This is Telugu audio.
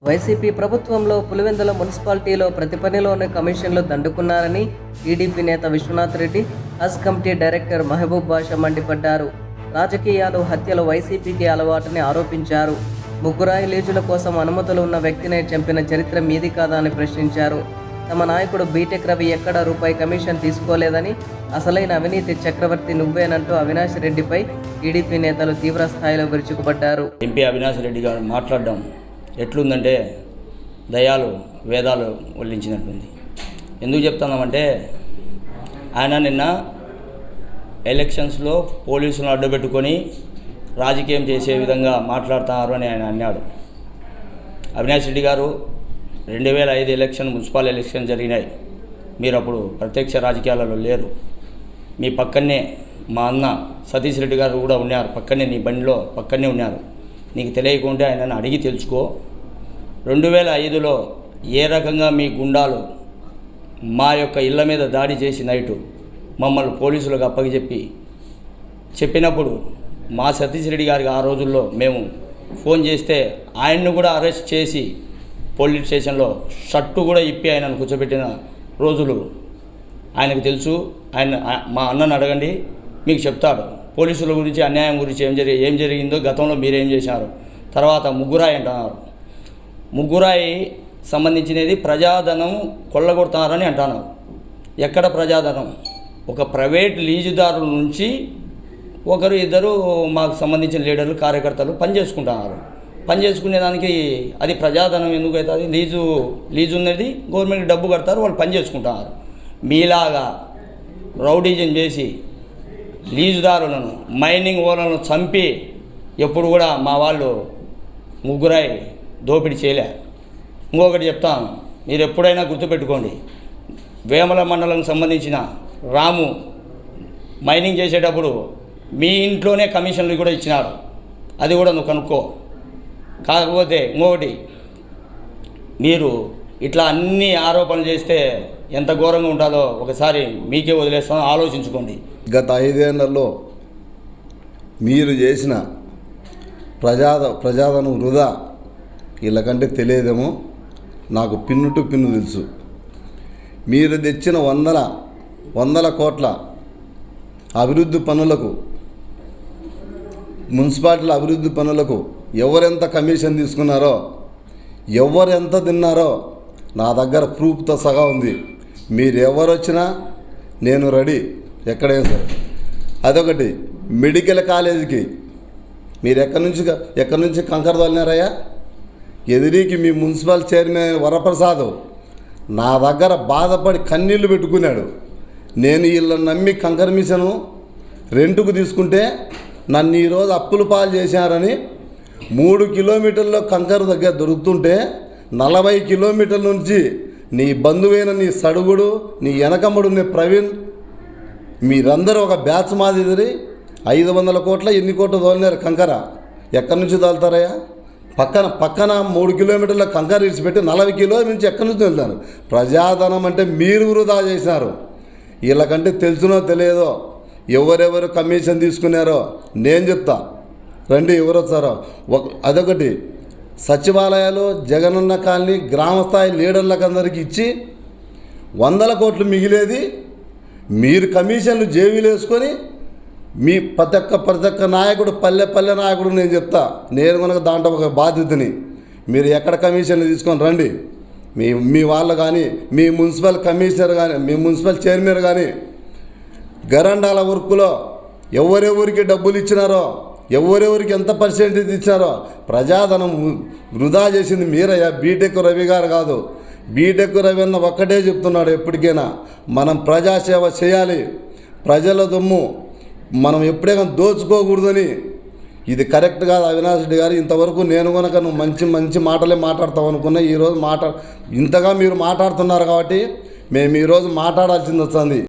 వైసీపీ ప్రభుత్వంలో పులివెందుల మున్సిపాలిటీలో ప్రతి పనిలోనే కమిషన్లు దండుకున్నారని టీడీపీ నేత విశ్వనాథ్ రెడ్డి, హజ్ కమిటీ డైరెక్టర్ మహబూబ్ బాషా మండిపడ్డారు. రాజకీయాలు, హత్యలు వైసీపీకి అలవాటని ఆరోపించారు. ముగ్గురాయి లీజుల కోసం అనుమతులు ఉన్న వ్యక్తినే చంపిన చరిత్ర మీది కాదా అని ప్రశ్నించారు. తమ నాయకుడు బీటెక్ రవి ఎక్కడా రూపాయి కమిషన్ తీసుకోలేదని, అసలైన అవినీతి చక్రవర్తి నువ్వేనంటూ అవినాష్ రెడ్డిపై టీడీపీ నేతలు తీవ్ర స్థాయిలో విరుచుకుపడ్డారు. ఎంపీ అవినాష్ రెడ్డి గారు మాట్లాడడం ఎట్లుందంటే దయాలు వేదాలు వల్లించినట్లుంది. ఎందుకు చెప్తున్నామంటే ఆయన నిన్న ఎలక్షన్స్లో పోలీసులను అడ్డుపెట్టుకొని రాజకీయం చేసే విధంగా మాట్లాడుతున్నారు అని ఆయన అన్నాడు. అవినాష్ రెడ్డి గారు 2005 ఎలక్షన్ మున్సిపల్ ఎలక్షన్ జరిగినాయి. మీరు అప్పుడు ప్రత్యక్ష రాజకీయాలలో లేరు. మీ పక్కనే మా అన్న సతీష్ రెడ్డి గారు కూడా ఉన్నారు, పక్కనే నీ బండిలో పక్కనే ఉన్నారు. నీకు తెలియకుంటే ఆయనను అడిగి తెలుసుకో. 2005లో ఏ రకంగా మీ గుండాలు మా యొక్క ఇళ్ళ మీద దాడి చేసి నైటు మమ్మల్ని పోలీసులకు చెప్పినప్పుడు మా సతీష్ రెడ్డి గారికి ఆ రోజుల్లో మేము ఫోన్ చేస్తే ఆయన్ను కూడా అరెస్ట్ చేసి పోలీస్ స్టేషన్లో షర్టు కూడా ఇప్పి ఆయనను కూర్చోబెట్టిన రోజులు ఆయనకు తెలుసు. ఆయన మా అన్నను అడగండి, మీకు చెప్తాడు పోలీసుల గురించి, అన్యాయం గురించి ఏం జరిగిందో, గతంలో మీరేం చేశారు. తర్వాత ముగ్గురాయి అంటున్నారు. ముగ్గురాయి సంబంధించినది ప్రజాధనం కొల్లగొడుతున్నారని అంటున్నారు. ఎక్కడ ప్రజాధనం? ఒక ప్రైవేట్ లీజుదారుల నుంచి ఒకరు ఇద్దరు మాకు సంబంధించిన లీడర్లు, కార్యకర్తలు పనిచేసుకుంటున్నారు. పనిచేసుకునేదానికి అది ప్రజాధనం ఎందుకు అవుతుంది? లీజు ఉన్నది గవర్నమెంట్కి డబ్బు కడతారు, వాళ్ళు పనిచేసుకుంటున్నారు. మీలాగా రౌడీజం చేసి లీజుదారులను, మైనింగ్ ఓనర్లను చంపి ఎప్పుడు కూడా మా వాళ్ళు ముగ్గురాయి దోపిడీ చేయలే. ఇంకొకటి చెప్తాను, మీరు ఎప్పుడైనా గుర్తుపెట్టుకోండి, వేమల మండలం సంబంధించిన రాము మైనింగ్ చేసేటప్పుడు మీ ఇంట్లోనే కమిషన్లు కూడా ఇచ్చినాడు. అది కూడా నువ్వు కనుక్కో. కాకపోతే ఇంకొకటి, మీరు ఇట్లా అన్ని ఆరోపణలు చేస్తే ఎంత ఘోరంగా ఉంటుందో ఒకసారి మీకే వదిలేస్తాను, ఆలోచించుకోండి. గత 5 ఏళ్లలో మీరు చేసిన ప్రజాధనం వృధా వీళ్ళకంటే తెలియదేమో, నాకు పిన్ను టు పిన్ను తెలుసు. మీరు తెచ్చిన వందల కోట్ల అభివృద్ధి పనులకు, మున్సిపాలిటీల అభివృద్ధి పనులకు ఎవరెంత కమిషన్ తీసుకున్నారో, ఎవరెంత తిన్నారో నా దగ్గర ప్రూఫ్తో సగా ఉంది. మీరు ఎవరు వచ్చినా నేను రెడీ, ఎక్కడైనా సరే. అదొకటి. మెడికల్ కాలేజీకి మీరు ఎక్కడి నుంచి కంకర తోలినారయ్యా? ఎదిరికి మీ మున్సిపల్ చైర్మన్ వరప్రసాద్ నా దగ్గర బాధపడి కన్నీళ్లు పెట్టుకున్నాడు. నేను వీళ్ళని నమ్మి కంకర మిషను రెంటుకు తీసుకుంటే నన్ను ఈరోజు అప్పుల పాలు చేశారని 3 కిలోమీటర్ల కంకర దగ్గర దొరుకుతుంటే 40 కిలోమీటర్ల నుంచి నీ బంధువైన నీ సడుగుడు, నీ వెనకమ్మడు నీ ప్రవీణ్, మీరందరూ ఒక బ్యాచ్ మాదిరి 500 కోట్ల ఎన్ని కోట్లు తోలినారు కంకర. ఎక్కడి నుంచి తోలుతారయ్యా? పక్కన 3 కిలోమీటర్ల కంకర ఇడిచిపెట్టి 40 కిలోమీటర్ల నుంచి ఎక్కడి నుంచి వెళ్తారు? ప్రజాధనం అంటే మీరు వృధా చేసినారు. వీళ్ళకంటే తెలుసునో తెలియదో ఎవరెవరు కమిషన్ తీసుకున్నారో నేను చెప్తా, రండి ఎవరు వచ్చారో. అదొకటి. సచివాలయాలు, జగనన్న కాలనీ, గ్రామస్థాయి లీడర్లకు అందరికీ ఇచ్చి 100 కోట్లు మిగిలేది మీరు కమిషన్లు జేబీలు వేసుకొని మీ ప్రతి ఒక్క నాయకుడు, పల్లె నాయకుడు నేను చెప్తా, నేను కనుక దాంట్లో ఒక బాధ్యతని. మీరు ఎక్కడ కమిషన్లు తీసుకొని రండి. మీ వాళ్ళు కానీ, మీ మున్సిపల్ కమిషనర్ కానీ, మీ మున్సిపల్ చైర్మన్ కానీ గరండాల వర్కులో ఎవరెవరికి డబ్బులు ఇచ్చినారో, ఎవరెవరికి ఎంత పర్సెంటేజ్ ఇచ్చారో ప్రజాధనం వృధా చేసింది మీరయ్యా. బీటెక్ రవి గారు కాదు. బీటెక్ రవి అన్న ఒక్కటే చెప్తున్నాడు, ఎప్పటికైనా మనం ప్రజాసేవ చేయాలి, ప్రజల దొమ్ము మనం ఎప్పుడైనా దోచుకోకూడదని. ఇది కరెక్ట్ కాదు అవినాష్ రెడ్డి గారు. ఇంతవరకు నేను కనుక నువ్వు మంచి మాటలే మాట్లాడతావు అనుకున్నా, ఈరోజు ఇంతగా మీరు మాట్లాడుతున్నారు కాబట్టి మేము ఈరోజు మాట్లాడాల్సింది వస్తుంది.